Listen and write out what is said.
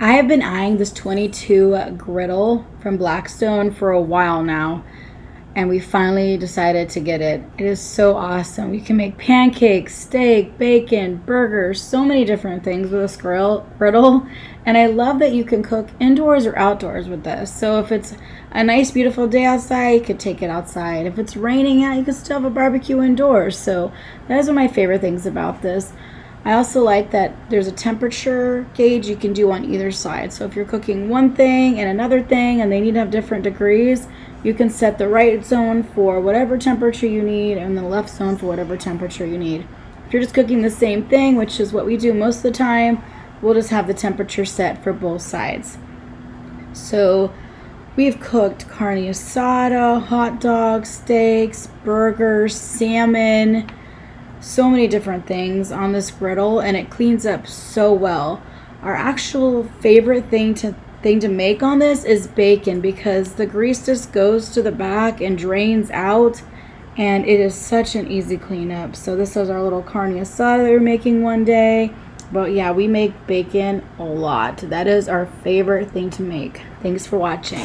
I have been eyeing this 22 griddle from Blackstone for a while now, and we finally decided to get it. It is so awesome. You can make pancakes, steak, bacon, burgers, so many different things with this griddle. And I love that you can cook indoors or outdoors with this. So if it's a nice, beautiful day outside, you could take it outside. If it's raining out, you can still have a barbecue indoors. So that is one of my favorite things about this. I also like that there's a temperature gauge you can do on either side. So if you're cooking one thing and another thing and they need to have different degrees, you can set the right zone for whatever temperature you need and the left zone for whatever temperature you need. If you're just cooking the same thing, which is what we do most of the time, we'll just have the temperature set for both sides. So we've cooked carne asada, hot dogs, steaks, burgers, salmon, so many different things on this griddle, and it cleans up so well. Our actual favorite thing to make on this is bacon, because the grease just goes to the back and drains out, and it is such an easy cleanup. So this is our little carne asada that we're making one day. But yeah, we make bacon a lot. That is our favorite thing to make. Thanks for watching.